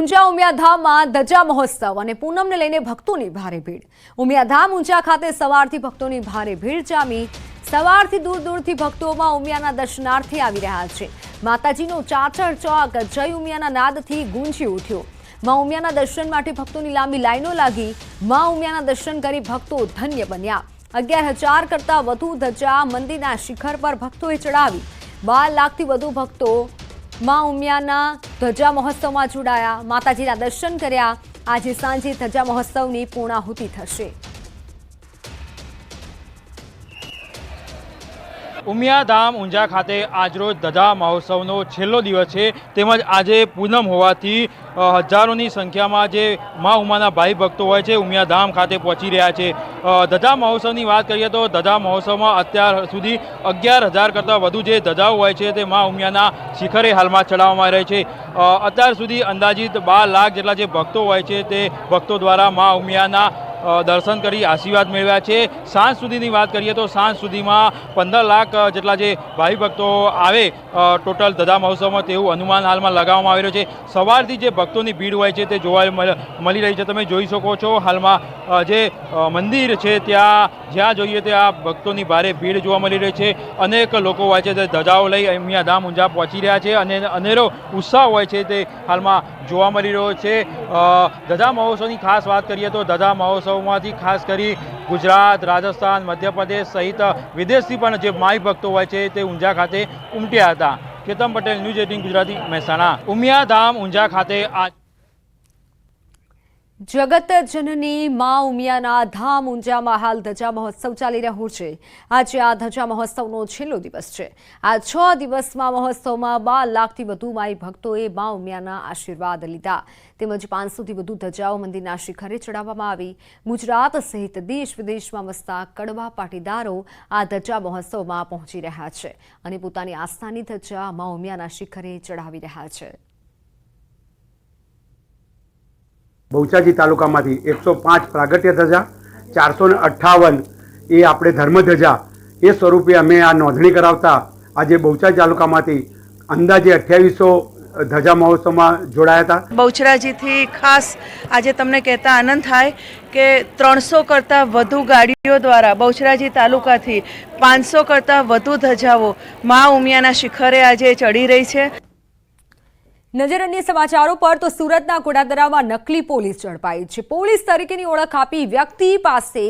ઊંઝા ઉમિયાધામમાં ધજા મહોત્સવ અને પૂનમને લઈને ભક્તોની ભારે ભીડ। ઉમિયાધામ ઊંઝા ખાતે સવારથી ભક્તોની ભારે ભીડ જામી। સવારથી દૂર દૂરથી ભક્તોમાં ઉમિયાના દર્શનાર્થે આવી રહ્યા છે। માતાજીનો ચાચર ચોક જય ઉમિયાના નાદથી ગુંજી ઉઠ્યો। માં ઉમિયાના દર્શન માટે ભક્તોની લાંબી લાઈનો લાગી। માં ઉમિયાના દર્શન કરી ભક્તો ધન્ય બન્યા। 11,000 કરતા વધુ ધજા મંદિરના શિખર પર ભક્તોએ ચડાવી। 12 લાખથી વધુ ભક્તો માં ઉમિયાના ધજા મહોત્સવમાં જોડાયા। માતાજીના દર્શન કર્યા। આજે સાંજે ધજા મહોત્સવની પૂર્ણાહુતિ થશે। ઉમિયાધામ ઊંઝા ખાતે આજરોજ ધજા મહોત્સવનો છેલ્લો દિવસ છે, તેમજ આજે પૂનમ હોવાથી હજારોની સંખ્યામાં જે મા ઉમાના ભાઈ ભક્તો હોય છે ઉમિયાધામ ખાતે પહોંચી રહ્યા છે। ધજા મહોત્સવની વાત કરીએ તો ધજા મહોત્સવમાં અત્યાર સુધી 11,000 કરતાં વધુ જે ધજાઓ હોય છે તે મા ઉમિયાના શિખરે હાલમાં ચડાવવામાં રહે છે। અત્યાર સુધી અંદાજિત 12 લાખ જેટલા જે ભક્તો હોય છે તે ભક્તો દ્વારા મા ઉમિયાના દર્શન કરી આશીર્વાદ મેળવ્યા છે। સાંજ સુધીની વાત કરીએ તો સાંજ સુધીમાં 15 લાખ જેટલા જે ભાઈ ભક્તો આવે ટોટલ ધજા મહોત્સવમાં તેવું અનુમાન હાલમાં લગાવવામાં આવી રહ્યું છે। સવારથી જે ભક્તોની ભીડ હોય છે તે જોવા મળી રહી છે। તમે જોઈ શકો છો હાલમાં જે મંદિર છે ત્યાં જ્યાં જોઈએ ત્યાં ભક્તોની ભારે ભીડ જોવા મળી રહી છે। અનેક લોકો હોય છે તે ધજાઓ લઈ ઉમિયાધામ ઊંઝા પહોંચી રહ્યા છે અને અનેરો ઉત્સાહ હોય છે તે હાલમાં જોવા મળી રહ્યો છે। ધજા મહોત્સવની ખાસ વાત કરીએ તો ધજા મહોત્સવમાંથી ખાસ કરી ગુજરાત, રાજસ્થાન, મધ્યપ્રદેશ સહિત વિદેશથી પણ જે માઈ ભક્તો હોય છે તે ઊંઝા ખાતે ઉમટ્યા હતા। કેતન પટેલ, ન્યૂઝ 18 ગુજરાતી, મહેસાણા। ઉમિયાધામ ઊંઝા ખાતે જગત જનની માં ઉમિયાના ધામ ઊંઝામાં હાલ ધજા મહોત્સવ ચાલી રહ્યો છે। આજે આ ધજા મહોત્સવનો છેલ્લો દિવસ છે। આ 6 દિવસમાં મહોત્સવમાં 12 લાખથી વધુ માઈ ભક્તોએ માં ઉમિયાના આશીર્વાદ લીધા। તેમજ 500થી વધુ ધજાઓ મંદિરના શિખરે ચડાવવામાં આવી। ગુજરાત સહિત દેશ વિદેશમાં વસતા કડવા પાટીદારો આ ધજા મહોત્સવમાં પહોંચી રહ્યા છે અને પોતાની આસ્થાની ધજા માં ઉમિયાના શિખરે ચડાવી રહ્યા છે। બહુચરાજી તાલુકામાંથી 105 પ્રાગટ્ય ધજા, 458 એ આપણે ધર્મ ધજા એ સ્વરૂપે અમે આ નોંધણી કરાવતા આજે બહુચરાજી તાલુકામાંથી અંદાજે 2800 ધજા મહોત્સવમાં જોડાયા હતા। બહુચરાજીથી ખાસ આજે તમને કહેતા આનંદ થાય કે 300 કરતાં વધુ ગાડીઓ દ્વારા બહુચરાજી તાલુકાથી 500 કરતાં વધુ ધજાઓ મા ઉમિયાના શિખરે આજે ચડી રહી છે। નજર અન્ય સમાચારો પર તો સુરતના ગોડાદરામાં નકલી પોલીસ ઝડપાઈ છે। પોલીસ તરીકેની ઓળખ આપી વ્યક્તિ પાસે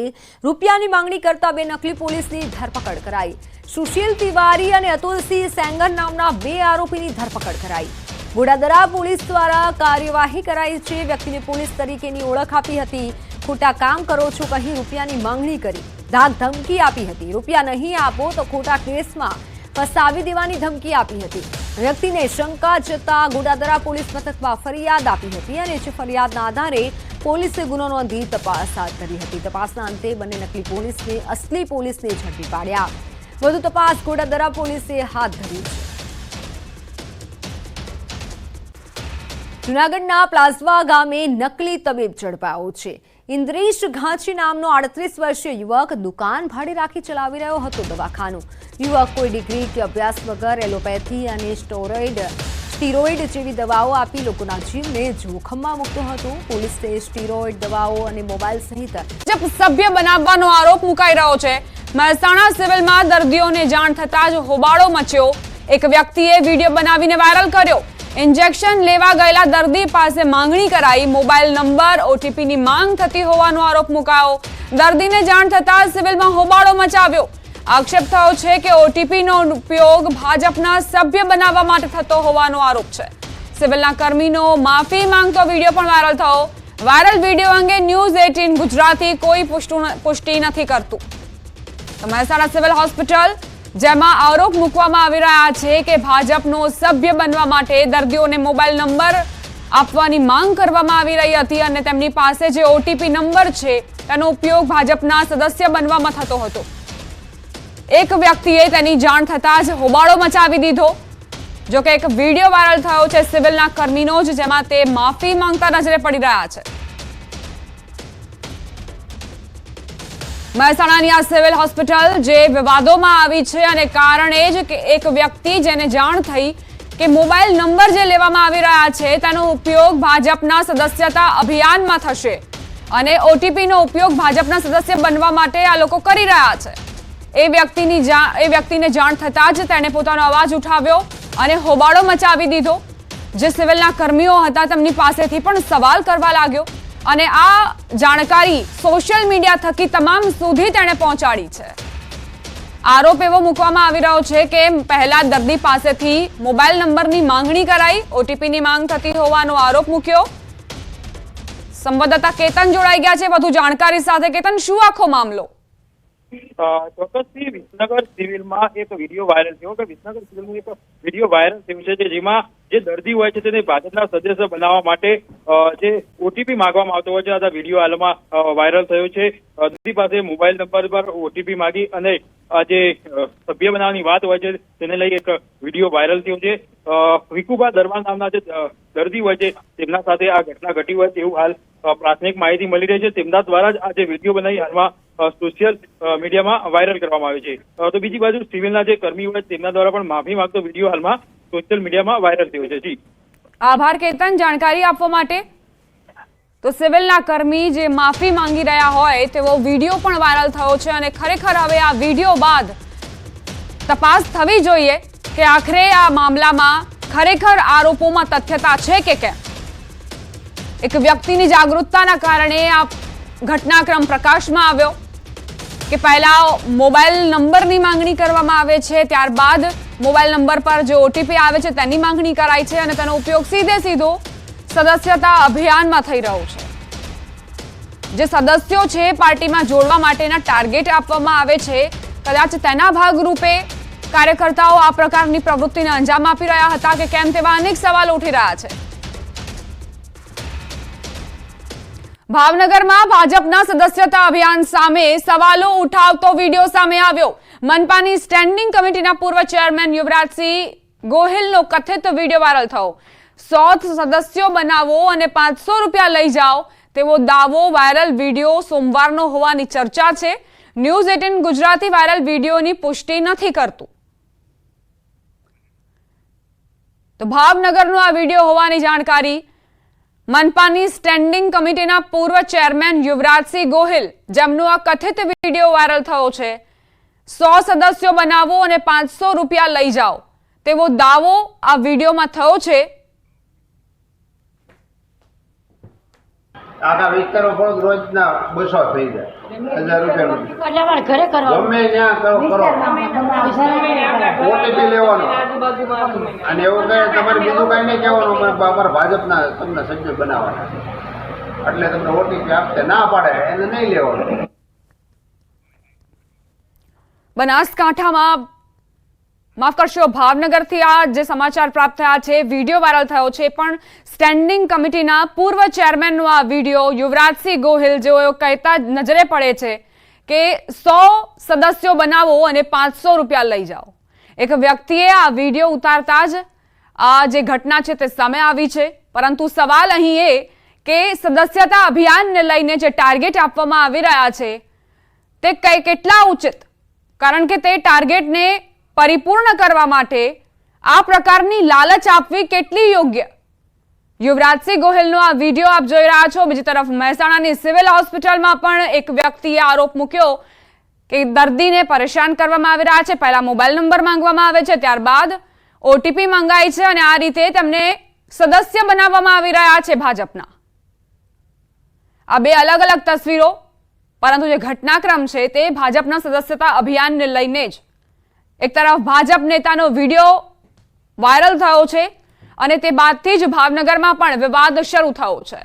રૂપિયાની માંગણી કરતા 2 નકલી પોલીસની ધરપકડ કરાઈ। સુશીલ તિવારી અને અતુલસિંહ સેંગર નામના 2 આરોપીની ધરપકડ કરાઈ। ગોડાદરા પોલીસ દ્વારા કાર્યવાહી કરાઈ છે। વ્યક્તિને પોલીસ તરીકેની ઓળખ આપી હતી। ખોટા કામ કરો છો કહી રૂપિયાની માંગણી કરી ધાક ધમકી આપી હતી। રૂપિયા નહીં આપો તો ખોટા કેસમાં ફસાવી દેવાની ધમકી આપી હતી। વ્યક્તિને શંકા જતા ગોડાદરા પોલીસ મથકમાં ફરિયાદ આપી હતી અને જે ફરિયાદના આધારે પોલીસે ગુનો નોંધી તપાસ હાથ ધરી હતી। તપાસના અંતે બંને નકલી પોલીસને અસલી પોલીસને ઝડપી પાડ્યા। વધુ તપાસ ગોડાદરા પોલીસે હાથ ધરી છે। જૂનાગઢના પ્લાઝવા ગામે નકલી તબીબ ઝડપાયો છે। ઇન્દ્રેશ ઘાંચી નામનો 38 વર્ષીય યુવક દુકાન ભાડે રાખી ચલાવી રહ્યો હતો દવાખાનું। યુવક કોઈ ડિગ્રી કે અભ્યાસ વગર એલોપેથી અને સ્ટીરોઇડ જેવી દવાઓ આપી લોકોના જીવને જોખમમાં મૂકતો હતો। પોલીસે સ્ટીરોઇડ દવાઓ અને મોબાઈલ સહિત સભ્ય બનાવવાનો આરોપ મુકાઈ રહ્યો છે। મહેસાણા સિવિલમાં દર્દીઓને જાણ થતાં જ હોબાળો મચ્યો। એક વ્યક્તિએ વિડીયો બનાવીને વાયરલ કર્યો। ઇન્જેક્શન લેવા ગયેલા દર્દી પાસે માંગણી કરાઈ। મોબાઈલ નંબર, ઓટીપીની માંગ થતી હોવાનો આરોપ મુકાયો। દર્દીને જાણ થતાં સિવિલમાં હોબાળો મચાવ્યો। આક્ષેપ થયો છે કે ઓટીપીનો ઉપયોગ ભાજપના સભ્ય બનાવવા માટે થતો હોવાનો આરોપ છે। સિવિલના કર્મીનો માફી માંગતો વિડીયો પણ વાયરલ થયો। વાયરલ વિડીયો અંગે ન્યૂઝ 18 ગુજરાતી કોઈ પુષ્ટિ નથી કરતું। મહેસાણા સિવિલ હોસ્પિટલ જેમાં આરોપ મૂકવામાં આવી રહ્યા છે કે ભાજપનો સભ્ય બનવા માટે દર્દીઓને મોબાઈલ નંબર આપવાની માંગ કરવામાં આવી રહી હતી અને તેમની પાસે જે ઓટીપી નંબર છે તેનો ઉપયોગ ભાજપના સદસ્ય બનવામાં થતો હતો। એક વ્યક્તિએ તેની જાણ થતાં જ હોબાળો મચાવી દીધો। જો કે એક વિડીયો વાયરલ થયો છે સિવિલના કર્મીનો જ, જેમાં તે માફી માંગતા નજરે પડી રહ્યા છે। મહેસાણાની આ સિવિલ હોસ્પિટલ જે વિવાદોમાં આવી છે અને કારણ એ જ કે એક વ્યક્તિ જેને જાણ થઈ કે મોબાઈલ નંબર જે લેવામાં આવી રહ્યા છે તેનો ઉપયોગ ભાજપના સદસ્યતા અભિયાનમાં થશે અને ઓટીપીનો ઉપયોગ ભાજપના સદસ્ય બનવા માટે આ લોકો કરી રહ્યા છે. એ વ્યક્તિને જાણ થતાં જ તેણે પોતાનો અવાજ ઉઠાવ્યો અને હોબાળો મચાવી દીધો. જે સિવિલના કર્મીઓ હતા તેમની પાસેથી પણ સવાલ કરવા લાગ્યો અને આ જાણકારી સોશિયલ મીડિયા થકી તમામ સુધી તેણે પહોંચાડી છે. આરોપ એવો મૂકવામાં આવી રહ્યો છે કે પહેલા દર્દી પાસેથી મોબાઈલ નંબરની માંગણી કરાઈ, ઓટીપીની માંગ થતી હોવાનો આરોપ મૂક્યો. સંવાદદાતા કેતન જોડાઈ ગયા છે વધુ જાણકારી સાથે. કેતન, શું આખો મામલો? ચોક્કસથી વિસનગર સિવિલમાં એક વિડીયો વાયરલ થયો કે વિસનગર સિવિલમાં એક વિડીયો વાયરલ થયો છે જેમાં જે દર્દી હોય છે તેને ભાજપના સદસ્ય બનાવવા માટે જે ઓટીપી માંગવામાં આવતો હોય છે. આ વિડીયો હાલમાં વાયરલ થયો છે. દર્દી પાસે મોબાઈલ નંબર પર ઓટીપી માંગી અને જે સભ્ય બનાવવાની વાત હોય છે તેને લઈ એક વિડીયો વાયરલ થયો છે. વિકુબા દરબાર નામના જે દર્દી હોય છે તેમના સાથે આ ઘટના ઘટી હોય તેવું હાલ પ્રાથમિક માહિતી મળી રહી છે. તેમના દ્વારા જ આ જે વિડીયો બનાવી હાલમાં સોશિયલ મીડિયામાં વાયરલ કરવામાં આવે છે. તો બીજી બાજુ સિવિલના જે કર્મી હોય તેમના દ્વારા પણ માફી માંગતો વિડીયો હાલમાં સોશિયલ મીડિયામાં વાયરલ થયો છે. જી, આભાર કેતન જાણકારી આપવા માટે. તો સિવિલના કર્મી જે માફી માંગી રહ્યા હોય તેવો વિડીયો પણ વાયરલ થયો છે અને ખરેખર હવે આ વિડીયો બાદ તપાસ થવી જોઈએ કે આખરે આ મામલામાં ખરેખર આરોપોમાં તથ્યતા છે કે કેમ. એક વ્યક્તિની જાગૃતતાના કારણે આ ઘટનાક્રમ પ્રકાશમાં આવ્યો કે પહેલા મોબાઈલ નંબરની માંગણી કરવામાં આવે છે, ત્યારબાદ મોબાઈલ નંબર પર જે ઓટીપી આવે છે તેની માંગણી કરાય છે અને તેનો ઉપયોગ સીધો સદસ્યતા અભિયાનમાં થઈ રહ્યો છે. જે સદસ્યો છે પાર્ટીમાં જોડવા માટેના ટાર્ગેટ આપવામાં આવે છે, કદાચ તેના ભાગરૂપે કાર્યકર્તાઓ આ પ્રકારની પ્રવૃત્તિને અંજામ આપી રહ્યા હતા કે કેમ તેવા અનેક સવાલો ઉઠી રહ્યા છે. ભાવનગરમાં ભાજપના સદસ્યતા અભિયાન સામે સવાલો ઉઠાવતો વિડીયો સામે આવ્યો. મનપાની સ્ટેન્ડિંગ કમિટીના પૂર્વ ચેરમેન યુવરાજસિંહ ગોહિલનો કથિત વિડીયો વાયરલ થયો. 100 સદસ્યો બનાવો અને 500 રૂપિયા લઈ જાઓ તેવો દાવો. વાયરલ વિડીયો સોમવારનો હોવાની ચર્ચા છે. ન્યૂઝ 18 ગુજરાતી વાયરલ વિડીયોની પુષ્ટિ નથી કરતું. તો ભાવનગરનો આ વિડીયો હોવાની જાણકારી મનપાની સ્ટેન્ડિંગ કમિટીના પૂર્વ ચેરમેન યુવરાજસિંહ ગોહિલ, જેમનો આ કથિત વિડીયો વાયરલ થયો છે. 100 સદસ્યો બનાવો અને 500 રૂપિયા લઈ જાઓ તેવો દાવો આ વિડીયોમાં થયો છે. આખા વિસ્તારમાં પણ રોજના 200 થઈ જાય, 1000 રૂપિયા ઘરે કરવા ગમે ત્યાં કરો ઓટીપી લેવાનો અને એવું કઈ તમારે બીજું કઈ નહીં કહેવાનું અમારા ભાજપના તમને સભ્ય બનાવવાના એટલે તમને ઓટીપી આપશે, ના પાડે એને નહીં લેવાનું. બનાસકાંઠામાં માફ કરશો, ભાવનગરથી આ જે સમાચાર પ્રાપ્ત થયા છે, વિડીયો વાયરલ થયો છે, પણ સ્ટેન્ડિંગ કમિટીના પૂર્વ ચેરમેનનો આ વિડીયો યુવરાજસિંહ ગોહિલ જેઓ કહેતા નજરે પડે છે કે 100 સદસ્યો બનાવો અને 500 રૂપિયા લઈ જાઓ. એક વ્યક્તિએ આ વિડીયો ઉતારતા જ આ જે ઘટના છે તે સામે આવી છે. પરંતુ સવાલ અહીં એ કે સદસ્યતા અભિયાનને લઈને જે ટાર્ગેટ આપવામાં આવી રહ્યા છે તે કેટલા ઉચિત, કારણ કે તે ટાર્ગેટને પરિપૂર્ણ કરવા માટે આ પ્રકારની લાલચ આપવી કેટલી યોગ્ય. યુવરાજસિંહ ગોહિલનો આ વિડીયો આપ જોઈ રહ્યા છો. બીજી તરફ મહેસાણાની સિવિલ હોસ્પિટલમાં પણ એક વ્યક્તિએ આરોપ મૂક્યો કે દર્દીને પરેશાન કરવામાં આવી રહ્યા છે. પહેલા મોબાઈલ નંબર માંગવામાં આવે છે, ત્યારબાદ ઓટીપી મંગાય છે અને આ રીતે તેમને સદસ્ય બનાવવામાં આવી રહ્યા છે ભાજપના. આ બે અલગ અલગ તસવીરો, પરંતુ જે ઘટનાક્રમ છે તે ભાજપના સદસ્યતા અભિયાનને લઈને જ. એક તરફ ભાજપ નેતાનો વિડીયો વાયરલ થયો છે અને તે બાદથી જ ભાવનગરમાં પણ વિવાદ શરૂ થયો છે.